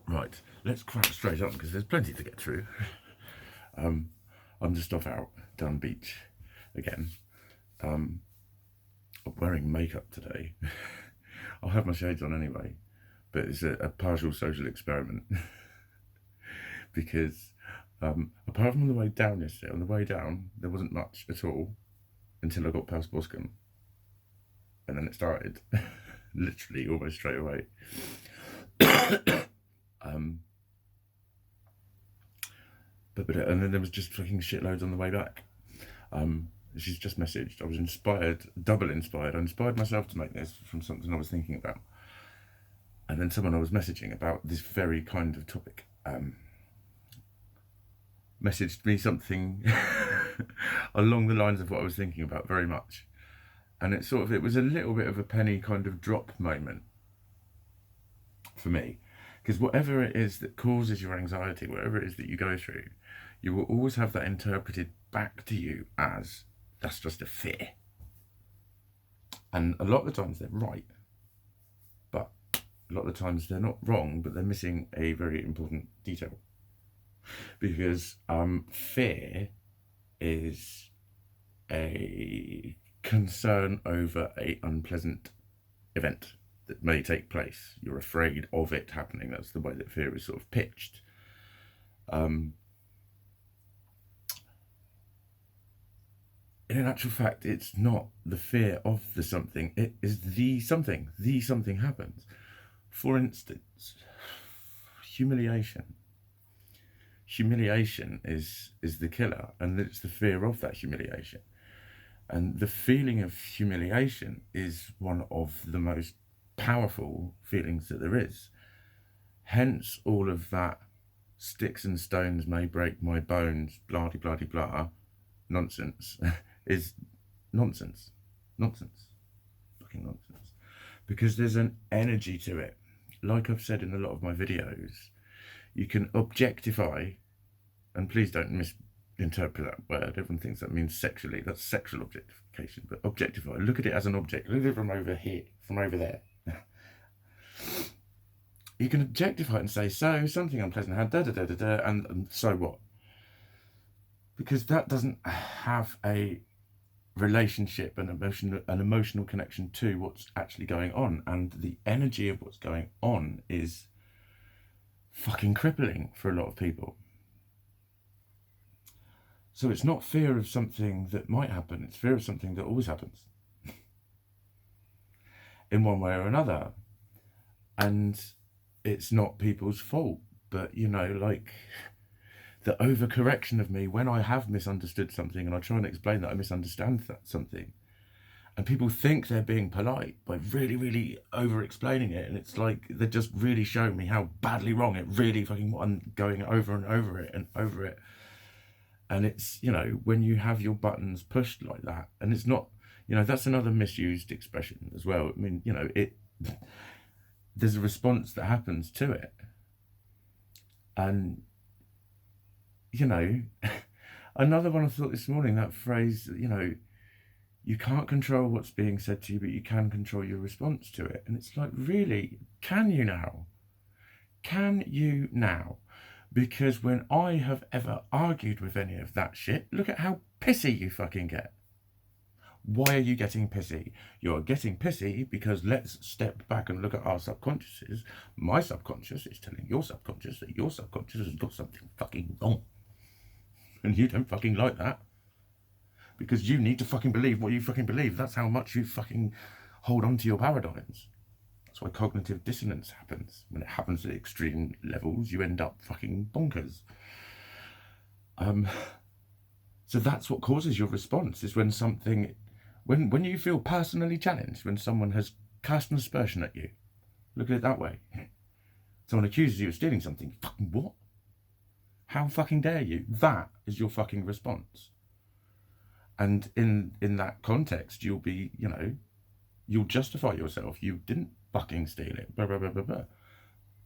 Right, let's crack straight on because there's plenty to get through. I'm just off out down beach again. I'm wearing makeup today. I'll have my shades on anyway, but it's a partial social experiment because apart from on the way down yesterday, on the way down there wasn't much at all until I got past Boscombe, and then it started literally almost straight away. And then there was just fucking shitloads on the way back. She's just messaged. I was inspired, double inspired. I inspired myself to make this from something I was thinking about. And then someone I was messaging about this very kind of topic messaged me something along the lines of what I was thinking about very much. And it was a little bit of a penny kind of drop moment for me. Because whatever it is that causes your anxiety, whatever it is that you go through, you will always have that interpreted back to you as that's just a fear. And a lot of the times they're right, but a lot of the times they're not wrong, but they're missing a very important detail. Because fear is a concern over an unpleasant event that may take place. You're afraid of it happening. That's the way that fear is sort of pitched. In actual fact, it's not the fear of the something, it is the something. The something happens. For instance, humiliation. Humiliation is the killer, and it's the fear of that humiliation. And the feeling of humiliation is one of the most powerful feelings that there is. Hence all of that sticks and stones may break my bones, blah blah blah blah nonsense is nonsense. Fucking nonsense. Because there's an energy to it. Like I've said in a lot of my videos, you can objectify, and please don't misinterpret that word. Everyone thinks that means sexually. That's sexual objectification. But objectify, look at it as an object. Look at it from over here, from over there. You can objectify it and say, so something unpleasant had da da da da da, and so what? Because that doesn't have a relationship and an emotional connection to what's actually going on, and the energy of what's going on is fucking crippling for a lot of people. So it's not fear of something that might happen, it's fear of something that always happens in one way or another. And it's not people's fault, but you know, like the overcorrection of me when I have misunderstood something and I try and explain that I misunderstand that something, and people think they're being polite by really, really over explaining it, and it's like they're just really showing me how badly wrong it really fucking was. I'm going over and over it and over it. And it's, you know, when you have your buttons pushed like that, and it's not, you know, that's another misused expression as well. I mean, you know, there's a response that happens to it. And, you know, another one I thought this morning, that phrase, you know, you can't control what's being said to you, but you can control your response to it. And it's like, really, can you now? Can you now? Because when I have ever argued with any of that shit, look at how pissy you fucking get. Why are you getting pissy? You're getting pissy because let's step back and look at our subconsciouses. My subconscious is telling your subconscious that your subconscious has got something fucking wrong. And you don't fucking like that. Because you need to fucking believe what you fucking believe. That's how much you fucking hold on to your paradigms. That's why cognitive dissonance happens. When it happens at extreme levels, you end up fucking bonkers. So that's what causes your response, is when something, when you feel personally challenged, when someone has cast an aspersion at you. Look at it that way. Someone accuses you of stealing something. Fucking what? How fucking dare you? That is your fucking response. And in that context, you'll be, you know, you'll justify yourself. You didn't fucking steal it. Blah, blah, blah, blah, blah.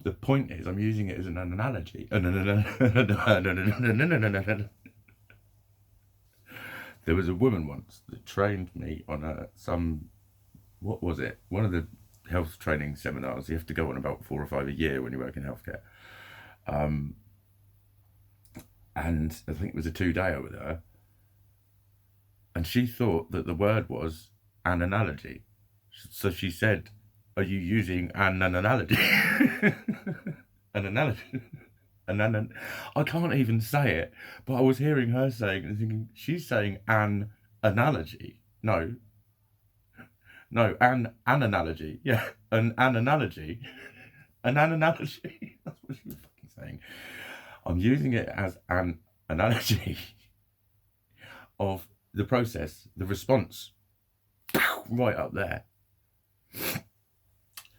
The point is, I'm using it as an analogy. There was a woman once that trained me on what was it? One of the health training seminars. You have to go on about 4 or 5 a year when you work in healthcare. And I think it was a 2-day with her. And she thought that the word was an analogy. So she said, "Are you using an analogy?" An analogy. I can't even say it, but I was hearing her saying and thinking, she's saying an analogy. No, an analogy. Yeah, an analogy. An analogy. That's what she was fucking saying. I'm using it as an analogy of the process, the response, right up there.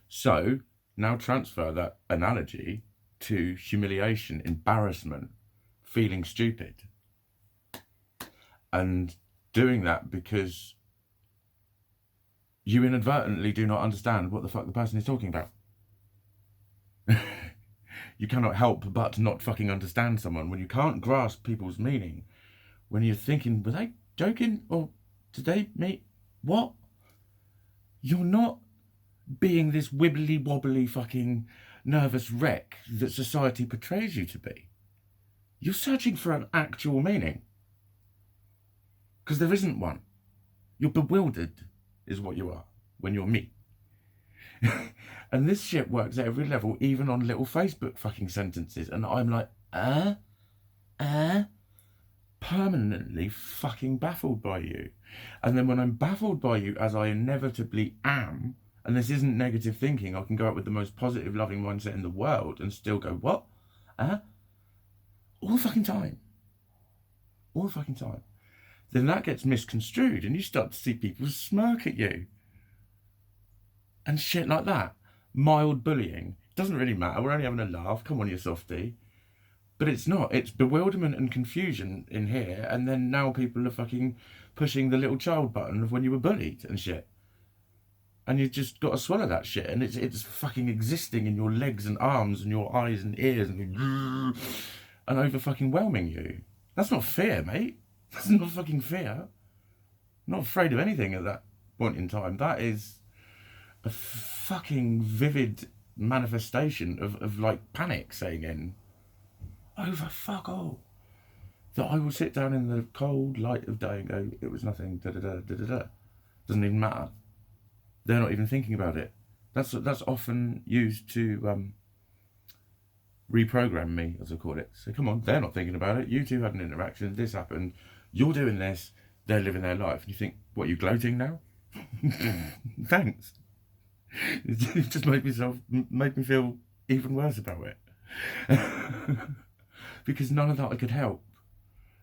So now transfer that analogy to humiliation, embarrassment, feeling stupid. And doing that because you inadvertently do not understand what the fuck the person is talking about. You cannot help but not fucking understand someone when you can't grasp people's meaning. When you're thinking, were they joking? Or did they mean what? You're not being this wibbly wobbly fucking nervous wreck that society portrays you to be. You're searching for an actual meaning. Because there isn't one. You're bewildered, is what you are, when you're me. And this shit works at every level, even on little Facebook fucking sentences. And I'm like, permanently fucking baffled by you. And then when I'm baffled by you, as I inevitably am, and this isn't negative thinking, I can go out with the most positive, loving mindset in the world and still go, what? All the fucking time. All the fucking time. Then that gets misconstrued and you start to see people smirk at you. And shit like that. Mild bullying. Doesn't really matter. We're only having a laugh. Come on, you softie. But it's not. It's bewilderment and confusion in here. And then now people are fucking pushing the little child button of when you were bullied and shit. And you've just got to swallow that shit. And it's fucking existing in your legs and arms and your eyes and ears and over fucking whelming you. That's not fear, mate. That's not fucking fear. I'm not afraid of anything at that point in time. That is a fucking vivid manifestation of like panic setting in over fuck all. That I will sit down in the cold light of day and go, it was nothing, da-da-da. Doesn't even matter. They're not even thinking about it. That's often used to reprogram me, as I call it. So come on, they're not thinking about it. You two had an interaction, this happened, you're doing this, they're living their life. And you think, what, you gloating now? Thanks. It just made me feel even worse about it. Because none of that I could help.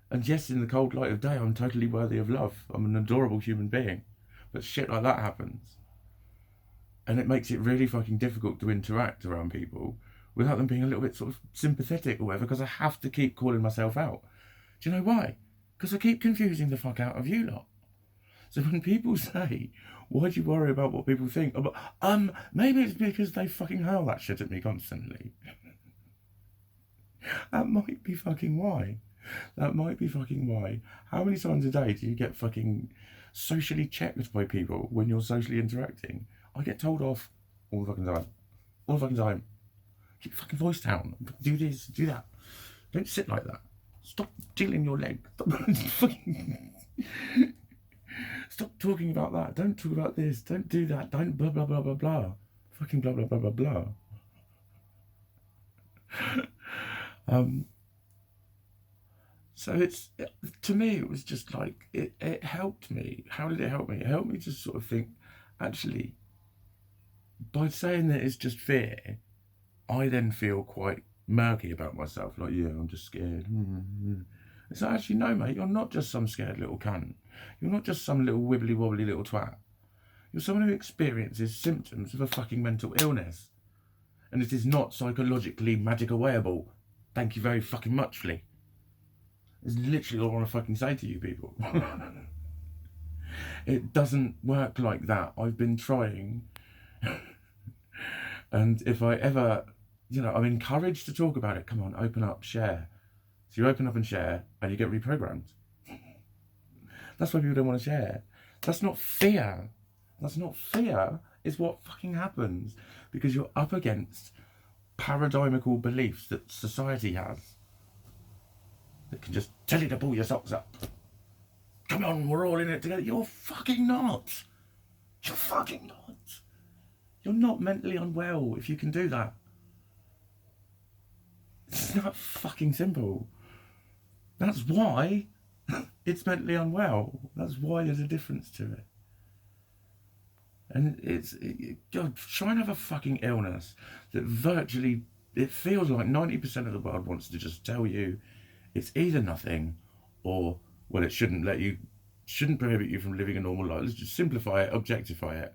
And yes, in the cold light of day, I'm totally worthy of love. I'm an adorable human being. But shit like that happens. And it makes it really fucking difficult to interact around people without them being a little bit sort of sympathetic or whatever, because I have to keep calling myself out. Do you know why? Because I keep confusing the fuck out of you lot. So when people say, why do you worry about what people think? Maybe it's because they fucking hurl that shit at me constantly. That might be fucking why. That might be fucking why. How many times a day do you get fucking socially checked by people when you're socially interacting? I get told off all the fucking time. All the fucking time. Keep your fucking voice down. Do this, do that. Don't sit like that. Stop jiggling your leg. Stop talking about that. Don't talk about this. Don't do that. Don't blah, blah, blah, blah, blah. Fucking blah, blah, blah, blah, blah. So to me, it was just like, it helped me. How did it help me? It helped me to sort of think, actually, by saying that it's just fear, I then feel quite murky about myself. Like, yeah, I'm just scared. It's like, actually, no, mate, you're not just some scared little cunt. You're not just some little wibbly wobbly little twat. You're someone who experiences symptoms of a fucking mental illness. And it is not psychologically magic awayable. Thank you very fucking much, Flea. It's literally all I want to fucking say to you people. It doesn't work like that. I've been trying. And if I ever, I'm encouraged to talk about it. Come on, open up, share. So you open up and share and you get reprogrammed. That's why people don't want to share. That's not fear. That's not fear. is what fucking happens, because you're up against paradigmical beliefs that society has that can just tell you to pull your socks up. Come on, we're all in it together. You're fucking not. You're fucking not. You're not mentally unwell if you can do that. It's not fucking simple. That's why it's mentally unwell. That's why there's a difference to it. And God, try and have a fucking illness that virtually, it feels like 90% of the world wants to just tell you it's either nothing or, well, it shouldn't prohibit you from living a normal life. Let's just simplify it, objectify it.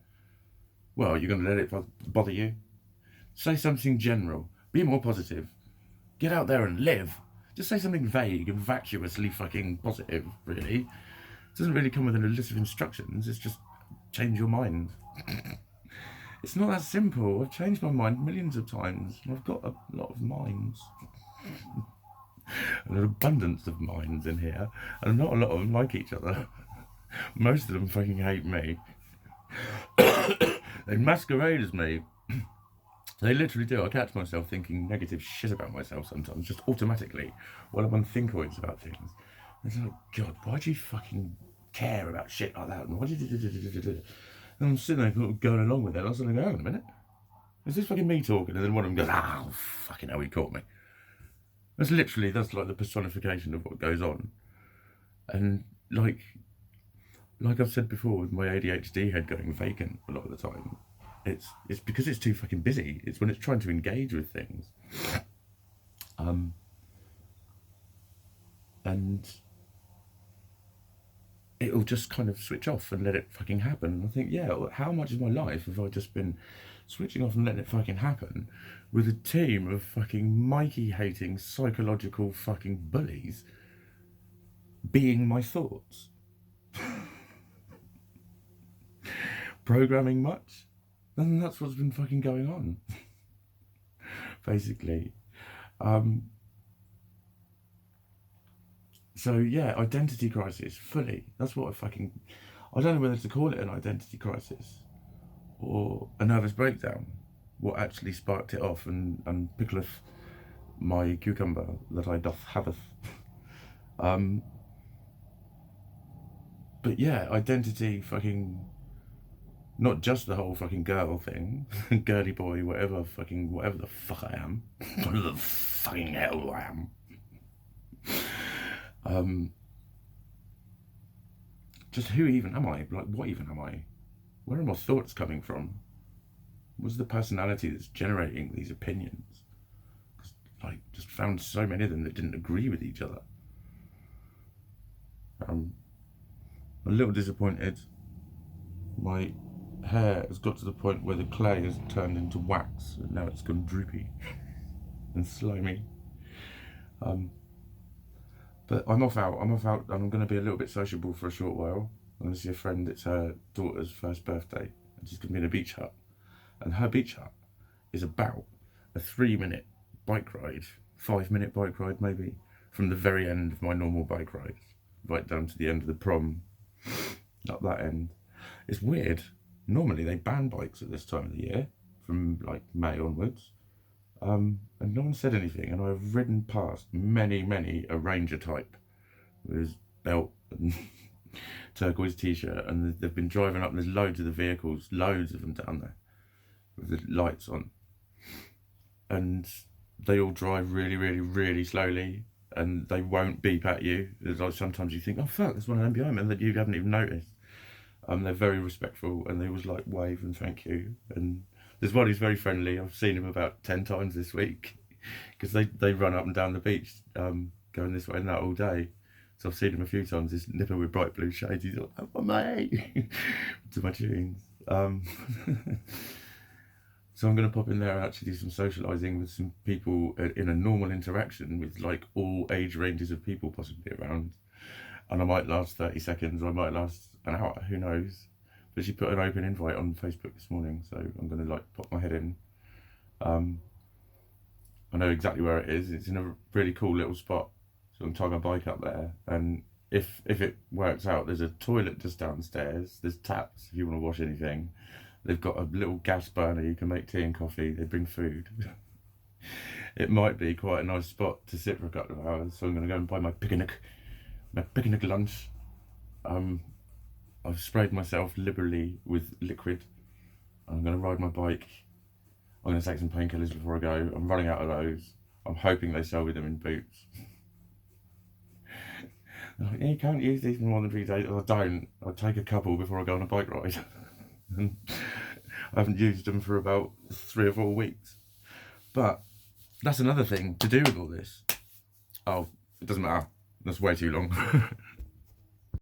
Well, you're going to let it bother you? Say something general. Be more positive. Get out there and live. Just say something vague and vacuously fucking positive, really. It doesn't really come with a list of instructions. It's just change your mind. It's not that simple. I've changed my mind millions of times. I've got a lot of minds. An abundance of minds in here. And not a lot of them like each other. Most of them fucking hate me. They masquerade as me. They literally do. I catch myself thinking negative shit about myself sometimes, just automatically, while I'm on thinkoids about things. It's like, God, why do you fucking care about shit like that? And why do you... And I'm sitting there going along with it, and I was like, hang on a minute. Is this fucking me talking? And then one of them goes, oh, fucking hell, he caught me. That's like the personification of what goes on. And like I've said before, with my ADHD head going vacant a lot of the time, it's because it's too fucking busy. It's when it's trying to engage with things. And it'll just kind of switch off and let it fucking happen. And I think, yeah, how much of my life have I just been switching off and letting it fucking happen with a team of fucking Mikey-hating psychological fucking bullies being my thoughts? Programming much? And that's what's been fucking going on, basically. So yeah, identity crisis, fully. That's what I don't know whether to call it an identity crisis or a nervous breakdown. What actually sparked it off and pickleth my cucumber that I doth haveth. But yeah, identity fucking... Not just the whole fucking girl thing, girly boy, whatever the fuck I am, whatever the fucking hell I am. Just who even am I? Like, what even am I? Where are my thoughts coming from? What's the personality that's generating these opinions? Like, just found so many of them that didn't agree with each other. I'm a little disappointed. My hair has got to the point where the clay has turned into wax and now it's gone droopy and slimy. But I'm off out and I'm going to be a little bit sociable for a short while. I'm going to see a friend. It's her daughter's first birthday and she's going to be in a beach hut, and her beach hut is about a 3-minute bike ride, 5-minute bike ride maybe, from the very end of my normal bike ride right down to the end of the prom, up that end. It's weird. Normally they ban bikes at this time of the year, from like May onwards, and no one said anything, and I've ridden past many a Ranger type with his belt and turquoise t-shirt, and they've been driving up, and there's loads of the vehicles, loads of them down there with the lights on, and they all drive really slowly, and they won't beep at you. There's like, sometimes you think, oh fuck, there's one of them behind me that you haven't even noticed. They're very respectful, and they always like wave and thank you. And there's one who's very friendly. I've seen him about 10 times this week because they run up and down the beach, going this way and that all day. So I've seen him a few times. This nipper with bright blue shades. He's like, oh, mate, to my tunes. So I'm going to pop in there and actually do some socialising with some people in a normal interaction with like all age ranges of people possibly around. And I might last 30 seconds, or I might last an hour, who knows. But she put an open invite on Facebook this morning, so I'm going to like pop my head in. I know exactly where it is. It's in a really cool little spot, so I'm tying my bike up there. And if it works out, there's a toilet just downstairs. There's taps if you want to wash anything. They've got a little gas burner, you can make tea and coffee, they bring food. It might be quite a nice spot to sit for a couple of hours, so I'm going to go and buy my picnic lunch. I've sprayed myself liberally with liquid. I'm going to ride my bike. I'm going to take some painkillers before I go. I'm running out of those. I'm hoping they sell me them in Boots. Like, yeah, you can't use these for more than 3 days. I don't. I'll take a couple before I go on a bike ride. I haven't used them for about 3 or 4 weeks. But that's another thing to do with all this. Oh, it doesn't matter. That's way too long.